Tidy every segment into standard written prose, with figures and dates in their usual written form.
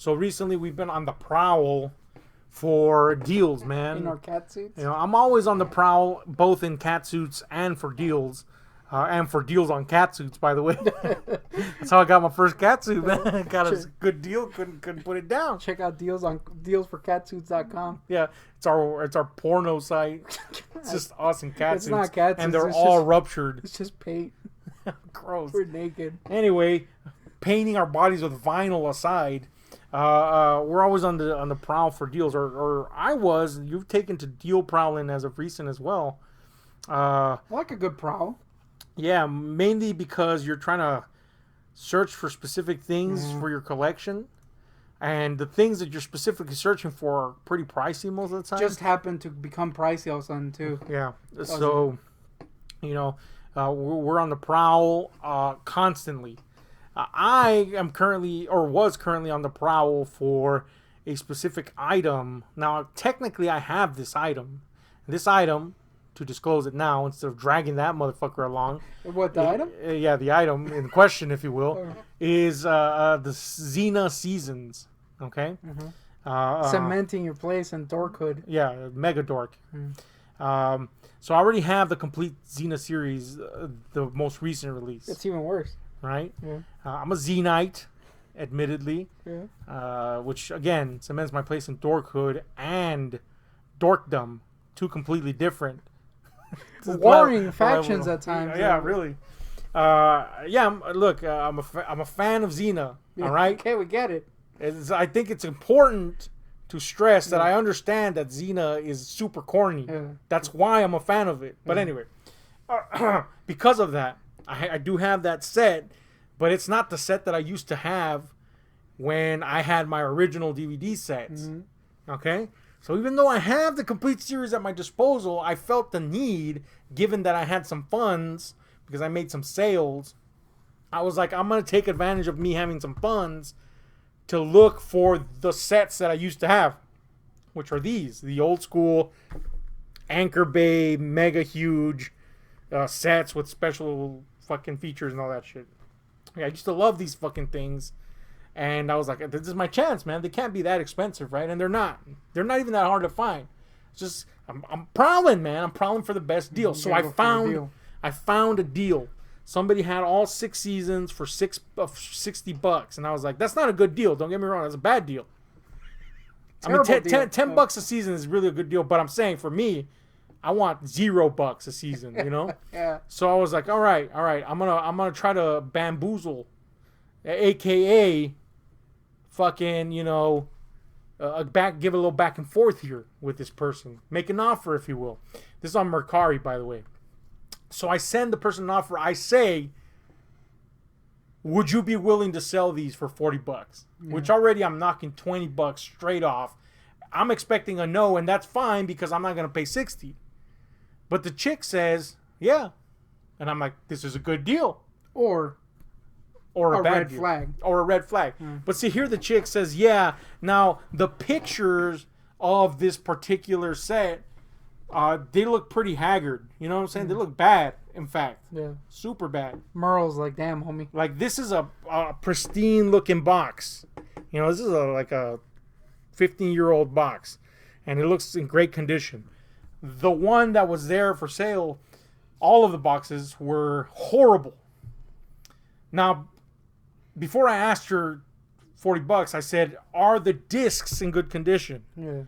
So recently we've been on the prowl for deals, man. In our cat suits? You know, I'm always on the prowl, both in cat suits and for deals. And for deals on cat suits, by the way. That's how I got my first cat suit, man. Got a good deal, couldn't put it down. Check out dealsforcatsuits.com. Yeah, it's our porno site. It's just awesome cat suits. It's not cat suits. And they're all ruptured. It's just paint. Gross. We're naked. Anyway, painting our bodies with vinyl aside, we're always on the prowl for deals, or I was. You've taken to deal prowling as of recent as well. I like a good prowl. Yeah, mainly because you're trying to search for specific things for your collection, and the things that you're specifically searching for are pretty pricey most of the time. Just happen to become pricey all of a sudden too. Yeah, so you know, we're on the prowl constantly. I am currently, or was currently, on the prowl for a specific item. Now, technically, I have this item. This item, to disclose it now, instead of dragging that motherfucker along. What, the item? Yeah, the item in question, if you will, is the Xena Seasons. Okay? Cementing your place in dorkhood. Yeah, mega dork. So I already have the complete Xena series, the most recent release. It's even worse. Right? Yeah. I'm a Xenite, admittedly. Yeah. Which, again, cements my place in dorkhood and dorkdom. Two completely different. Warring factions at times. Yeah, really. Look, I'm a fan of Xena. Yeah, all right? Okay, we get it. I think it's important to stress that I understand that Xena is super corny. Yeah. That's why I'm a fan of it. But anyway, because of that, I do have that set, but it's not the set that I used to have when I had my original DVD sets. Okay? So even though I have the complete series at my disposal, I felt the need, given that I had some funds, because I made some sales, I was like, I'm going to take advantage of me having some funds to look for the sets that I used to have, which are these. The old school Anchor Bay, mega huge sets with special fucking features and all that shit. Yeah, I used to love these fucking things. And I was like, this is my chance, man. They can't be that expensive, right? And they're not. They're not even that hard to find. It's just, I'm prowling, man. I'm prowling for the best deal. So I found a deal. Somebody had all 6 seasons for $60. And I was like, that's not a good deal. Don't get me wrong. That's a bad deal. Terrible I mean, deal. $10 a season is really a good deal. But I'm saying, for me, I want $0 a season, you know? Yeah. So I was like, all right. I'm gonna try to bamboozle, AKA fucking, you know, give a little back and forth here with this person. Make an offer, if you will. This is on Mercari, by the way. So I send the person an offer. I say, would you be willing to sell these for $40? Yeah. Which already I'm knocking $20 straight off. I'm expecting a no, and that's fine because I'm not going to pay $60. But the chick says, yeah. And I'm like, this is a good deal. Or a bad red deal. flag. Or a red flag. But see, here the chick says, yeah. Now, the pictures of this particular set, they look pretty haggard. You know what I'm saying? They look bad, in fact. Yeah. Super bad. Merle's like, damn, homie. Like, this is a pristine-looking box. You know, this is like a 15-year-old box. And it looks in great condition. The one that was there for sale, all of the boxes were horrible. Now, before I asked her $40, I said, are the discs in good condition? Yeah.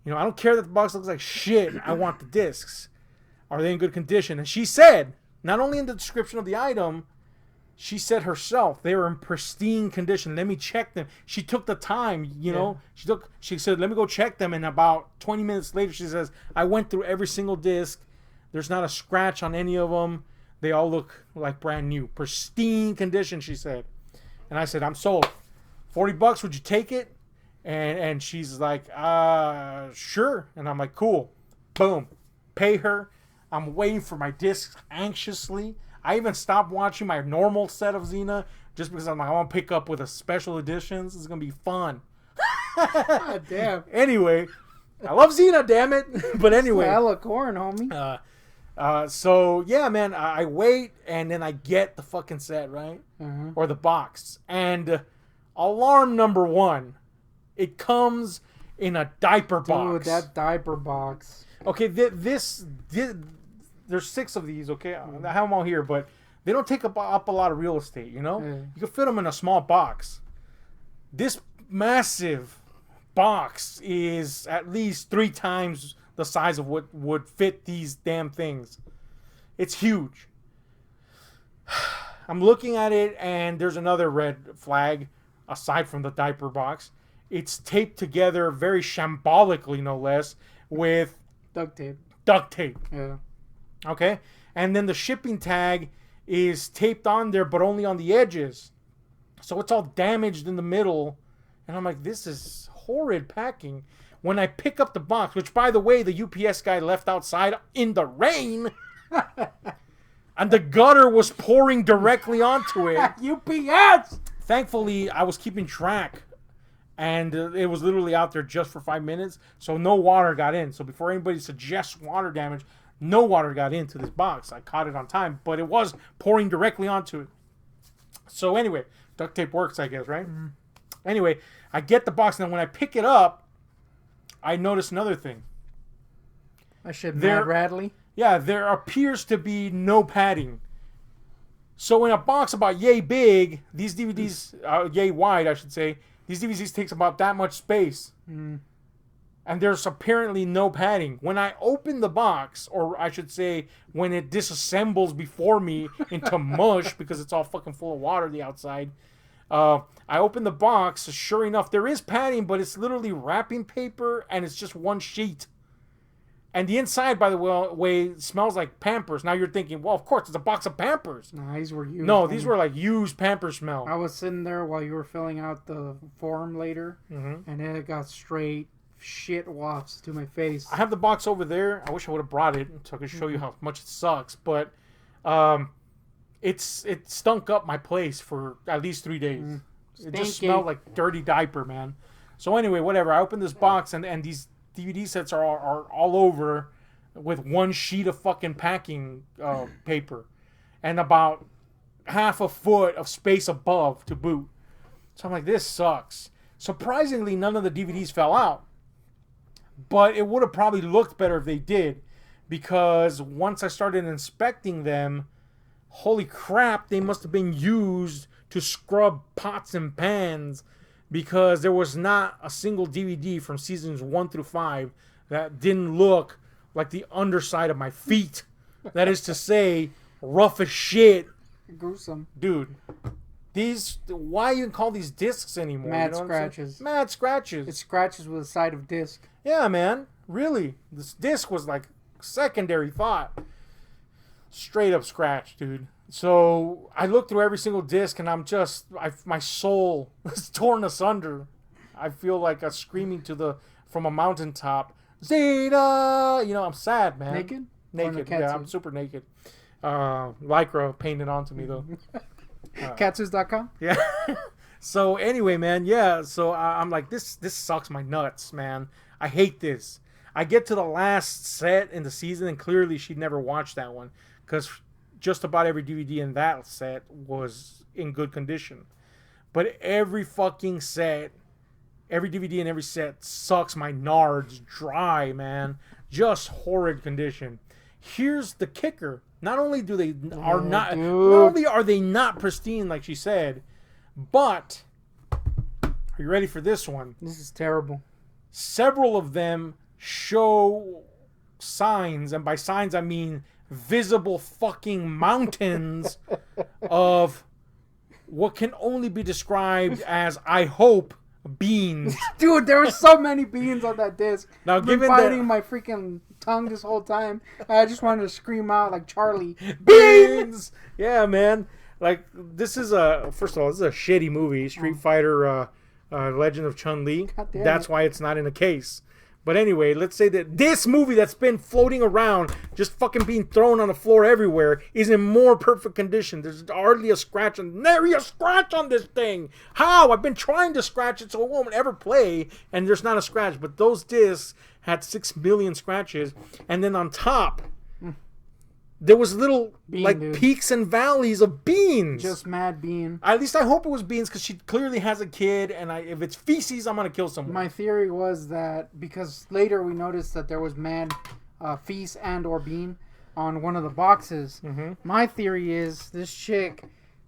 You know, I don't care that the box looks like shit. I want the discs. Are they in good condition? And she said, not only in the description of the item, she said herself, they were in pristine condition. Let me check them. She took the time, you know. She said, let me go check them. And about 20 minutes later, she says, I went through every single disc. There's not a scratch on any of them. They all look like brand new. Pristine condition, she said. And I said, I'm sold. $40, would you take it? And she's like, sure. And I'm like, cool. Boom. Pay her. I'm waiting for my discs anxiously. I even stopped watching my normal set of Xena just because I'm like, I want to pick up with a special editions. This is going to be fun. God damn. Anyway, I love Xena, damn it. But anyway. Hella corn, homie. So, yeah, man, I wait, and then I get the fucking set, right? Or the box. And alarm number one. It comes in a diaper box. Dude, that diaper box. Okay, there's 6 of these, okay? I have them all here, but they don't take up a lot of real estate, you know? You can fit them in a small box. This massive box is at least 3 times the size of what would fit these damn things. It's huge. I'm looking at it, and there's another red flag aside from the diaper box. It's taped together very shambolically, no less, with duct tape. Duct tape. Yeah. Okay? And then the shipping tag is taped on there, but only on the edges. So it's all damaged in the middle. And I'm like, this is horrid packing. When I pick up the box, which, by the way, the UPS guy left outside in the rain, and the gutter was pouring directly onto it. UPS! Thankfully, I was keeping track. And it was literally out there just for 5 minutes. So no water got in. So before anybody suggests water damage, no water got into this box. I caught it on time. But it was pouring directly onto it. So anyway, duct tape works, I guess, right? Mm. Anyway, I get the box. And then when I pick it up, I notice another thing. I should Mad Radley. Yeah, there appears to be no padding. So in a box about yay big, these DVDs, yay wide, I should say, these DVDs takes about that much space. Mm. And there's apparently no padding. When I open the box, or I should say, when it disassembles before me into mush, because it's all fucking full of water the outside, I open the box. Sure enough, there is padding, but it's literally wrapping paper, and it's just one sheet. And the inside, by the way, smells like Pampers. Now you're thinking, well, of course, it's a box of Pampers. No, these were used. No, these were like used Pampers smell. I was sitting there while you were filling out the form later, and it got straight shit wafts to my face. I have the box over there. I wish I would have brought it so I could show you how much it sucks. But it stunk up my place for at least 3 days. It just smelled like dirty diaper, man. So anyway, whatever. I opened this box, and these DVD sets are all over with one sheet of fucking packing paper and about half a foot of space above to boot. So I'm like, this sucks. Surprisingly, none of the DVDs fell out. But it would have probably looked better if they did, because once I started inspecting them, holy crap, they must have been used to scrub pots and pans, because there was not a single DVD from seasons 1 through 5 that didn't look like the underside of my feet. That is to say, rough as shit. Gruesome. Dude, why even call these discs anymore? Mad scratches. Mad scratches. It scratches with a side of disc. Yeah, man. Really. This disc was like secondary thought. Straight up scratch, dude. So I looked through every single disc, and my soul is torn asunder. I feel like I'm screaming from a mountaintop, Xena! You know, I'm sad, man. Naked? Naked, yeah, I'm super naked. Lycra painted onto me, though. Catsus.com? Yeah. So anyway, man, yeah. So I'm like, this sucks my nuts, man. I hate this. I get to the last set in the season, and clearly she'd never watched that one, because just about every DVD in that set was in good condition. But every fucking set, every DVD in every set sucks my nards dry, man. Just horrid condition. Here's the kicker. Not only are they not pristine like she said, but are you ready for this one? This is terrible. Several of them show signs, and by signs I mean visible fucking mountains of what can only be described as, I hope, beans. Dude, there were so many beans on that disc. Now, I've been given biting that my freaking tongue this whole time. I just wanted to scream out like Charlie. Beans! Yeah, man. Like, first of all, this is a shitty movie. Street Fighter, Legend of Chun-Li. That's why it's not in a case. But anyway, let's say that this movie that's been floating around, just fucking being thrown on the floor everywhere, is in more perfect condition. There's hardly a scratch, and nary a scratch on this thing. How? I've been trying to scratch it so it won't ever play, and there's not a scratch. But those discs had 6 million scratches, and then on top, there was little dude. peaks and valleys of beans. Just mad bean. At least I hope it was beans because she clearly has a kid, and if it's feces, I'm gonna kill someone. My theory was that because later we noticed that there was mad feces and or bean on one of the boxes. Mm-hmm. My theory is this chick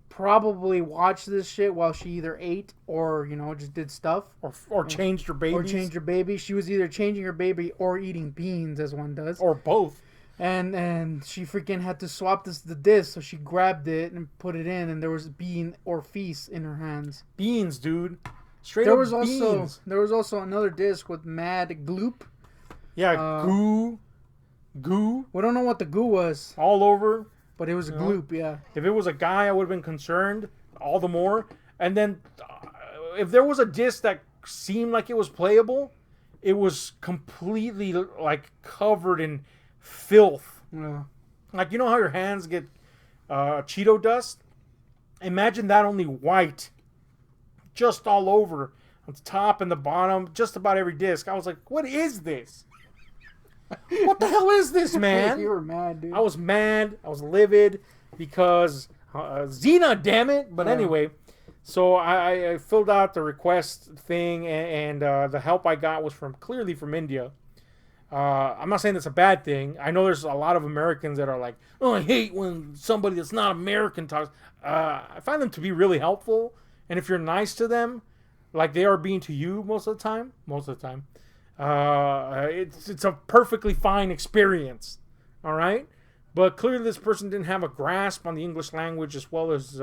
probably watched this shit while she either ate or just did stuff or changed her baby. Or changed her baby. She was either changing her baby or eating beans, as one does, or both. And she freaking had to swap the disc, so she grabbed it and put it in, and there was bean or feces in her hands. Beans, dude. Straight there up was beans. There was also another disc with mad gloop. Yeah, goo. We don't know what the goo was. All over. But it was a gloop, yeah. If it was a guy, I would have been concerned all the more. And then if there was a disc that seemed like it was playable, it was completely covered in filth. Yeah. Like, you know how your hands get Cheeto dust? Imagine that, only white, just all over, on the top and the bottom, just about every disc. I was like, what is this? What the hell is this, man? You were mad, dude. I was mad. I was livid because Xena, damn it. But anyway, so I filled out the request thing, and the help I got was clearly from India. I'm not saying that's a bad thing. I know there's a lot of Americans that are like, oh, I hate when somebody that's not American talks. I find them to be really helpful. And if you're nice to them, like they are being to you most of the time, it's a perfectly fine experience. All right? But clearly this person didn't have a grasp on the English language as well as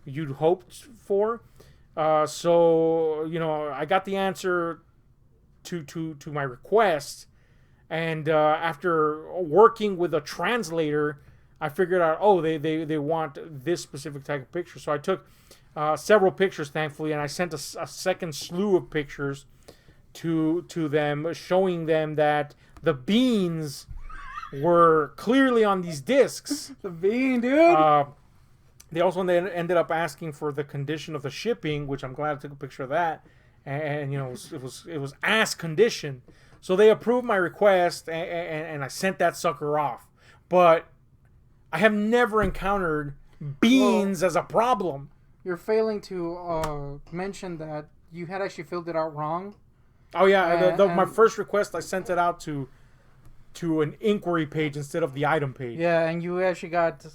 you'd hoped for. So, I got the answer to my request. And after working with a translator, I figured out, they want this specific type of picture. So I took several pictures, thankfully, and I sent a second slew of pictures to them, showing them that the beans were clearly on these discs. The bean, dude. They also ended up asking for the condition of the shipping, which I'm glad I took a picture of that. And it was ass condition. So they approved my request, and I sent that sucker off. But I have never encountered beans as a problem. You're failing to mention that you had actually filled it out wrong. Oh yeah, my first request, I sent it out to an inquiry page instead of the item page. Yeah, and you actually got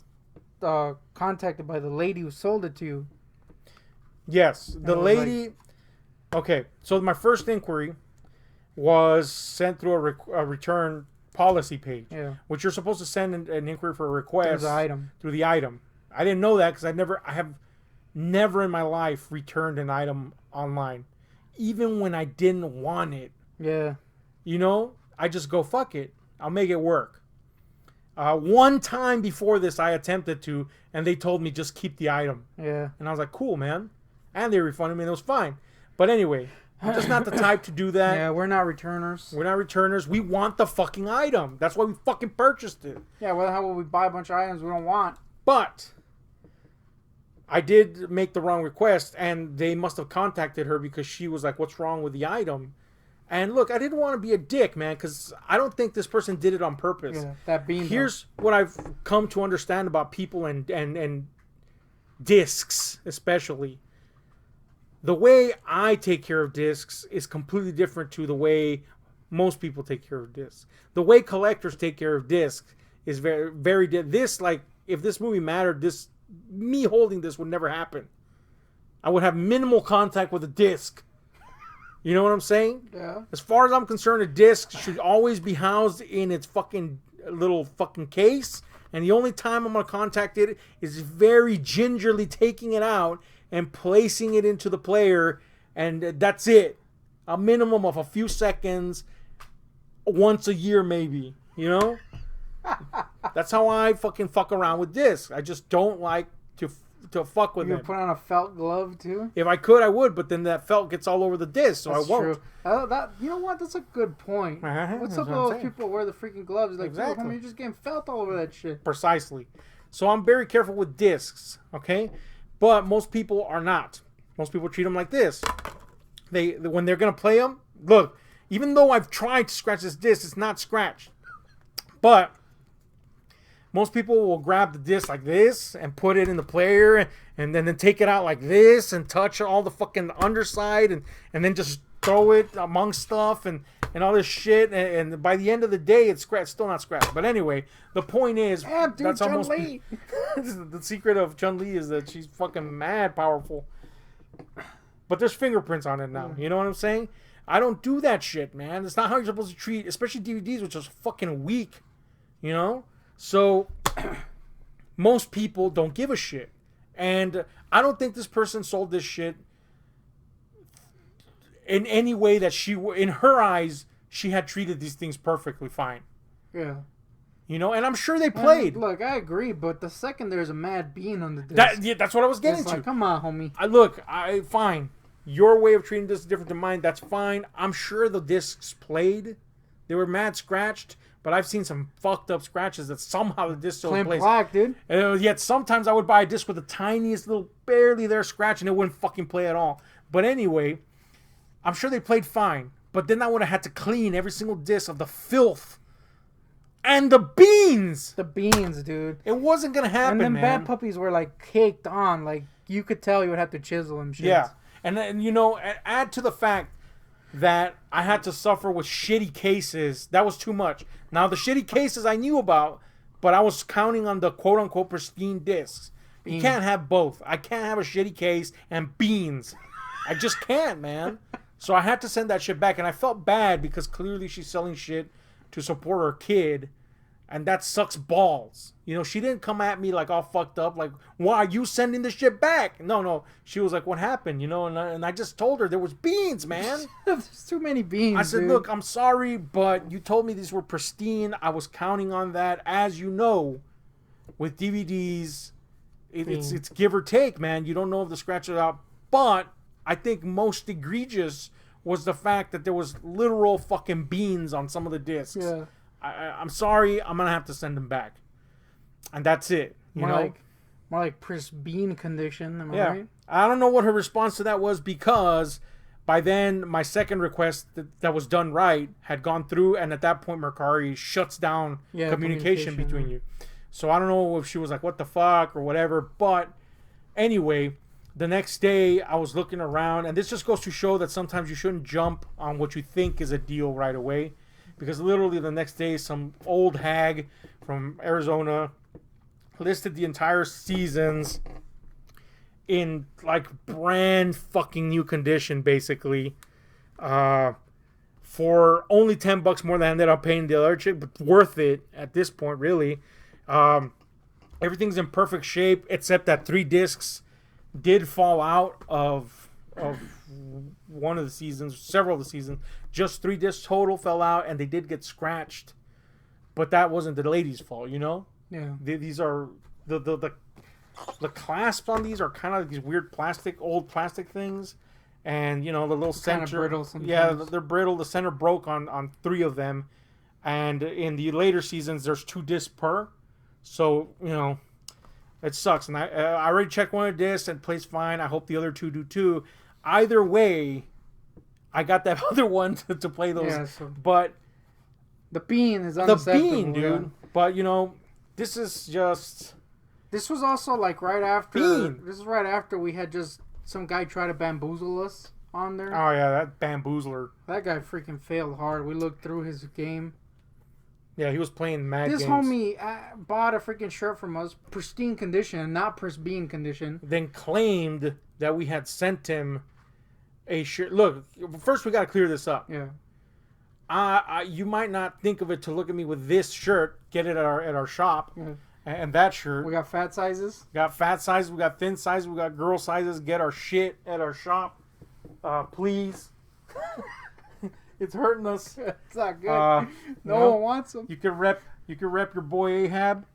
contacted by the lady who sold it to you. Yes, the lady. Okay, so my first inquiry was sent through a return policy page, which you're supposed to send an inquiry for a request through the item. I didn't know that because I have never in my life returned an item online, even when I didn't want it. Yeah, I just go fuck it. I'll make it work. One time before this, I attempted to, and they told me just keep the item. Yeah, and I was like, cool, man, and they refunded me, and it was fine. But anyway, I'm just not the type to do that. Yeah, we're not returners. We want the fucking item. That's why we fucking purchased it. Yeah, well, how will we buy a bunch of items we don't want? But I did make the wrong request, and they must have contacted her because she was like, what's wrong with the item? And look, I didn't want to be a dick, man, because I don't think this person did it on purpose. Yeah, that bean. Here's what I've come to understand about people and discs, especially. The way I take care of discs is completely different to the way most people take care of discs. The way collectors take care of discs is very, very this, like, if this movie mattered, me holding this would never happen. I would have minimal contact with a disc. You know what I'm saying? Yeah. As far as I'm concerned, a disc should always be housed in its fucking little fucking case. And the only time I'm going to contact it is very gingerly taking it out and placing it into the player, and that's it. A minimum of a few seconds, once a year maybe, That's how I fuck around with discs. I just don't like to fuck with them. You put on a felt glove too? If I could, I would, but then that felt gets all over the disc, so that's I won't. True. You know what? That's a good point. What's up with those people who wear the freaking gloves? Like, exactly. Homie, you're just getting felt all over that shit. Precisely. So I'm very careful with discs, okay? But most people are not. Most people treat them like this. When they're going to play them, look, even though I've tried to scratch this disc, it's not scratched. But Most people will grab the disc like this and put it in the player and then take it out like this and touch all the fucking underside and then just throw it among stuff and all this shit. And by the end of the day, it's still not scratched. But anyway, the point is, dude, that's almost Chun-Li. the secret of Chun-Li is that she's fucking mad powerful. But there's fingerprints on it now. You know what I'm saying? I don't do that shit, man. It's not how you're supposed to treat, especially DVDs, which is fucking weak. You know? So, most people don't give a shit. And I don't think this person sold this shit in any way that in her eyes, she had treated these things perfectly fine. Yeah. You know, and I'm sure they played. And look, I agree, but the second there's a mad bean on the disc, that's what I was getting it's to. like, come on, homie. Fine. Your way of treating this is different than mine. That's fine. I'm sure the discs played. They were mad scratched, but I've seen some fucked up scratches that somehow the disc still plays. Black, dude. Yet sometimes I would buy a disc with the tiniest little, barely there scratch, and it wouldn't fucking play at all. But anyway, I'm sure they played fine. But then I would have had to clean every single disc of the filth and the beans. The beans, dude. It wasn't gonna happen, and then man. bad puppies were like caked on. Like you could tell you would have to chisel them. Shit. Yeah, and you know, add to the fact that I had to suffer with shitty cases. That was too much. Now the shitty cases I knew about, but I was counting on the quote unquote pristine discs. You can't have both. I can't have a shitty case and beans. I just can't, man. So I had to send that shit back, and I felt bad because clearly she's selling shit to support her kid, and that sucks balls. You know, she didn't come at me like all fucked up, like, why are you sending this shit back? No. She was like, what happened? You know, and I just told her there was beans, man. There's too many beans. I said, dude. look, I'm sorry, but you told me these were pristine. I was counting on that. As you know, with DVDs, it's give or take, man. You don't know if the scratches are out. But I think most egregious was the fact that there was literal fucking beans on some of the discs. Yeah. I'm sorry. I'm going to have to send them back. And that's it. You know? More like pristine condition. Am I right? I don't know what her response to that was because by then my second request that was done right had gone through. And at that point, Mercari shuts down communication between you. So I don't know if she was like, what the fuck or whatever. But anyway, the next day I was looking around, and this just goes to show that sometimes you shouldn't jump on what you think is a deal right away, because literally the next day some old hag from Arizona listed the entire seasons in like brand fucking new condition, basically, for only $10 more than I ended up paying the other chick, but worth it at this point, really. Everything's in perfect shape except that 3 discs did fall out of one of the seasons, several of the seasons. Just 3 discs total fell out, and they did get scratched. But that wasn't the lady's fault, you know? Yeah. These are the clasps on these are kind of these weird old plastic things, and you know the little center. Kind of brittle sometimes. Yeah, they're brittle. The center broke on 3 of them, and in the later seasons there's 2 discs per. So you know. It sucks, and I already checked one of the discs and it plays fine. I hope the other 2 do too. Either way, I got that other one to play those. Yeah, so but the bean is unacceptable. The bean, dude. Yeah. But you know, this is just. This was also like right after. Bean. This is right after we had just some guy try to bamboozle us on there. Oh yeah, that bamboozler. That guy freaking failed hard. We looked through his game. Yeah, he was playing mad games. This homie bought a freaking shirt from us, pristine condition, not pristine condition. Then claimed that we had sent him a shirt. Look, first we got to clear this up. Yeah. You might not think of it to look at me with this shirt, get it at our shop, and that shirt. We got fat sizes. We got fat sizes. We got thin sizes. We got girl sizes. Get our shit at our shop, please. It's hurting us. It's not good. No one wants them. You can rep your boy Ahab.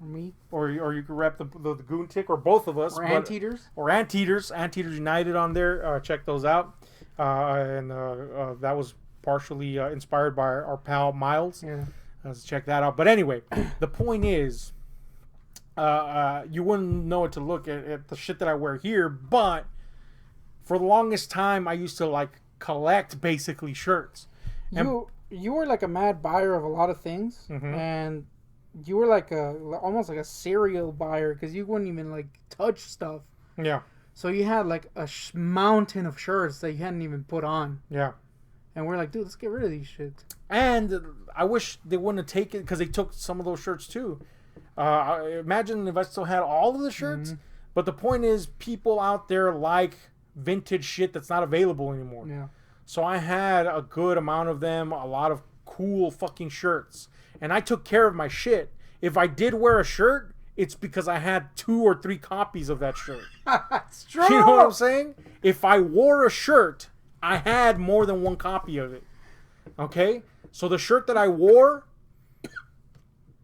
Or me. Or you can rep the Goon Tick, or both of us. Or Anteaters. Or Anteaters. Anteaters United on there. Check those out. And that was partially inspired by our pal Miles. Yeah. Let's check that out. But anyway, the point is, you wouldn't know it to look at the shit that I wear here, but for the longest time I used to like collect basically shirts. You were like a mad buyer of a lot of things, and you were like almost like a serial buyer because you wouldn't even like touch stuff. Yeah. So you had like a mountain of shirts that you hadn't even put on. Yeah. And we're like, dude, let's get rid of these shits. And I wish they wouldn't have taken, because they took some of those shirts too. Imagine if I still had all of the shirts. Mm-hmm. But the point is, people out there like vintage shit that's not available anymore. Yeah. So I had a good amount of them, a lot of cool fucking shirts. And I took care of my shit. If I did wear a shirt, it's because I had 2 or 3 copies of that shirt. That's true. You know what I'm saying? If I wore a shirt, I had more than 1 copy of it. Okay? So the shirt that I wore,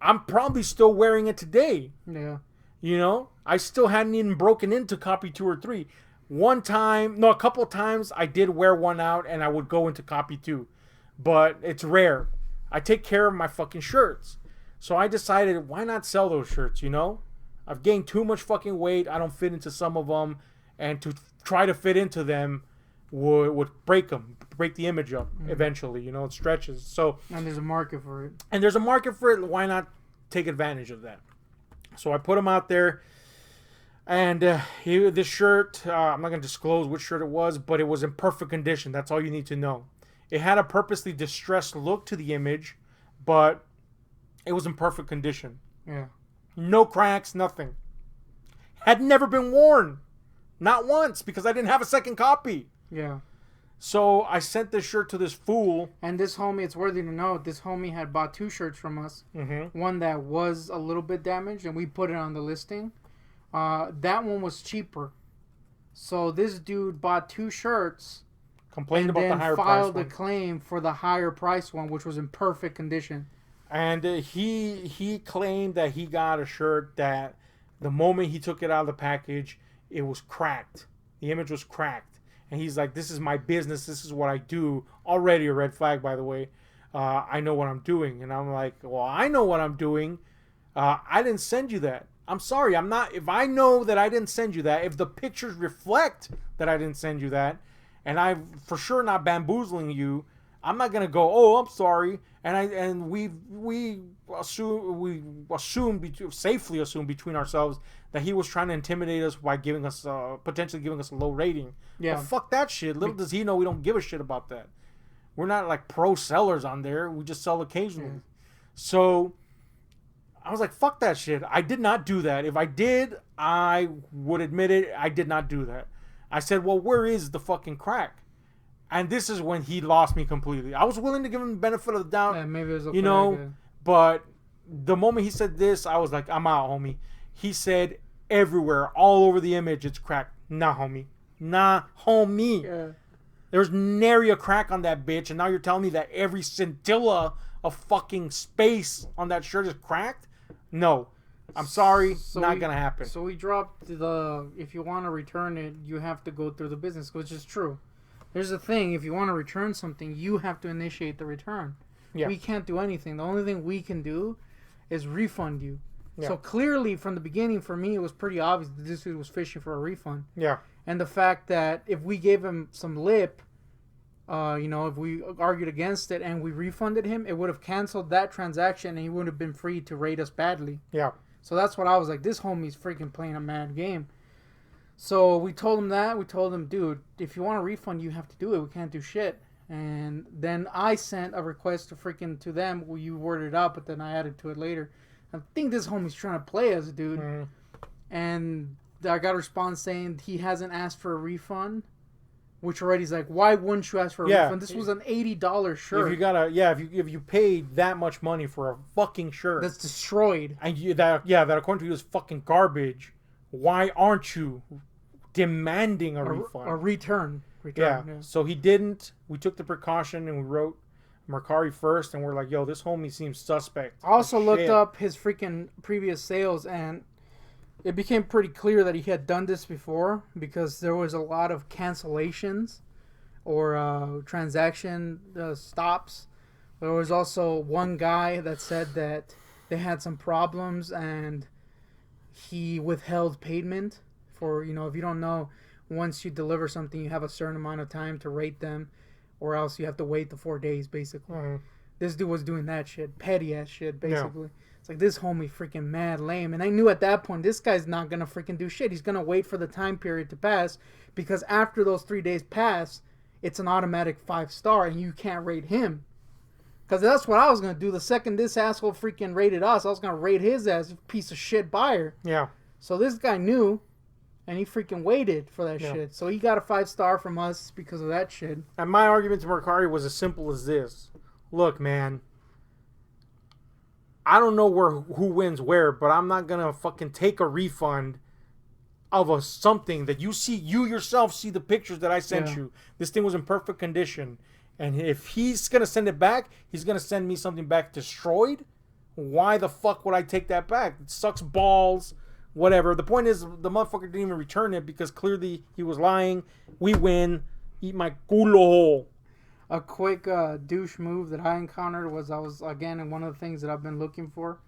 I'm probably still wearing it today. Yeah. You know? I still hadn't even broken into copy 2 or 3. A couple of times I did wear one out and I would go into copy 2. But it's rare. I take care of my fucking shirts. So I decided, why not sell those shirts, you know? I've gained too much fucking weight. I don't fit into some of them. And to try to fit into them would break them. Break the image up eventually. You know, it stretches. So, and there's a market for it. And there's a market for it. Why not take advantage of that? So I put them out there. And this shirt, I'm not going to disclose which shirt it was, but it was in perfect condition. That's all you need to know. It had a purposely distressed look to the image, but it was in perfect condition. Yeah. No cracks, nothing. Had never been worn. Not once, because I didn't have a second copy. Yeah. So I sent this shirt to this fool. And this homie, it's worthy to note, this homie had bought 2 shirts from us. Mm-hmm. One that was a little bit damaged, and we put it on the listing. That one was cheaper. So this dude bought 2 shirts. Complained about the higher price one. And then filed a claim for the higher price one, which was in perfect condition. And he claimed that he got a shirt that the moment he took it out of the package, it was cracked. The image was cracked. And he's like, this is my business. This is what I do. Already a red flag, by the way. I know what I'm doing. And I'm like, well, I know what I'm doing. I didn't send you that. I'm sorry. I'm not. If I know that I didn't send you that, if the pictures reflect that I didn't send you that, and I'm for sure not bamboozling you, I'm not gonna go, oh, I'm sorry. And we safely assume between ourselves that he was trying to intimidate us by giving us potentially giving us a low rating. Yeah. Well, fuck that shit. Little does he know we don't give a shit about that. We're not like pro sellers on there. We just sell occasionally. Yeah. So I was like, fuck that shit. I did not do that. If I did, I would admit it. I did not do that. I said, well, where is the fucking crack? And this is when he lost me completely. I was willing to give him the benefit of the doubt. Yeah, maybe it was you know, but the moment he said this, I was like, I'm out, homie. He said everywhere, all over the image, it's cracked. Nah, homie. Nah, homie. Yeah. There's nary a crack on that bitch, and now you're telling me that every scintilla of fucking space on that shirt is cracked? No. I'm sorry, not gonna happen. So we dropped if you want to return it, you have to go through the business, which is true. There's a thing, if you want to return something, you have to initiate the return. Yeah. We can't do anything. The only thing we can do is refund you. Yeah. So clearly, from the beginning, for me, it was pretty obvious that this dude was fishing for a refund. Yeah. And the fact that if we gave him some lip, if we argued against it and we refunded him, it would have canceled that transaction and he would have been free to rate us badly. Yeah. So that's what I was like, this homie's freaking playing a mad game. So we told him that. We told him, dude, if you want a refund, you have to do it. We can't do shit. And then I sent a request to them. Well, you worded it out, but then I added to it later. I think this homie's trying to play us, dude. Mm. And I got a response saying he hasn't asked for a refund. Which already is like, why wouldn't you ask for a refund? This was an $80 shirt. If you paid that much money for a fucking shirt that's destroyed, and that according to you is fucking garbage, why aren't you demanding a refund? A return. Yeah. So he didn't. We took the precaution and we wrote Mercari first, and we're like, yo, this homie seems suspect. I also looked up his freaking previous sales, and it became pretty clear that he had done this before because there was a lot of cancellations or transaction stops. There was also one guy that said that they had some problems and he withheld payment for, if you don't know, once you deliver something, you have a certain amount of time to rate them or else you have to wait the 4 days, basically. Mm-hmm. This dude was doing that shit. Petty ass shit, basically. Yeah. It's like, this homie freaking mad lame. And I knew at that point, this guy's not going to freaking do shit. He's going to wait for the time period to pass. Because after those 3 days pass, it's an automatic 5-star and you can't rate him. Because that's what I was going to do. The second this asshole freaking rated us, I was going to rate his ass piece of shit buyer. Yeah. So this guy knew, and he freaking waited for that shit. So he got a 5-star from us because of that shit. And my argument to Mercari was as simple as this. Look, man. I don't know who wins where, but I'm not going to fucking take a refund of something that you yourself see the pictures that I sent you. This thing was in perfect condition. And if he's going to send it back, he's going to send me something back destroyed. Why the fuck would I take that back? It sucks balls. Whatever. The point is, the motherfucker didn't even return it because clearly he was lying. We win. Eat my culo. A quick douche move that I encountered was again, one of the things that I've been looking for.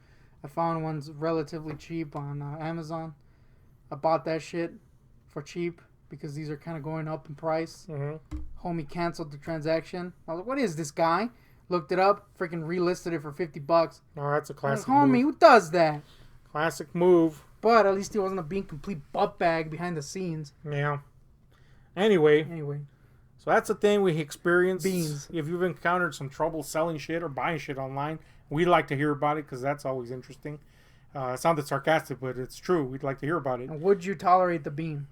I found one's relatively cheap on Amazon. I bought that shit for cheap because these are kind of going up in price. Mm-hmm. Homie canceled the transaction. I was like, what is this guy? Looked it up, freaking relisted it for $50. Oh, that's a classic move. Homie, who does that? Classic move. But at least he wasn't a being complete butt bag behind the scenes. Yeah. Anyway. So that's the thing we experienced. Beans. If you've encountered some trouble selling shit or buying shit online, we'd like to hear about it because that's always interesting. It sounded sarcastic, but it's true. We'd like to hear about it. And would you tolerate the bean?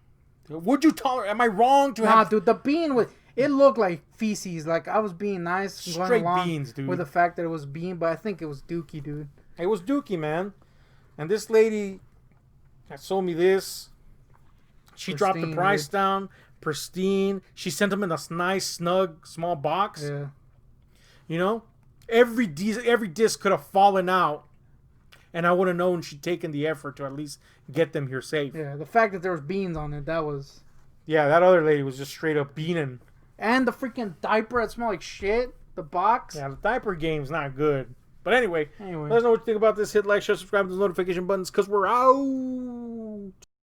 Would you tolerate? Am I wrong to have? Nah, dude, the bean was. It looked like feces. Like, I was being nice. Straight beans, dude. With the fact that it was bean, but I think it was dookie, dude. It was dookie, man. And this lady that sold me this, she dropped the price down. Pristine. She sent them in a nice, snug, small box. Yeah. You know? Every disc could have fallen out. And I would have known she'd taken the effort to at least get them here safe. Yeah, the fact that there was beans on it, that was... Yeah, that other lady was just straight up beaning. And the freaking diaper that smelled like shit. The box. Yeah, the diaper game's not good. But anyway, let us know what you think about this. Hit like, share, subscribe to the notification buttons because we're out.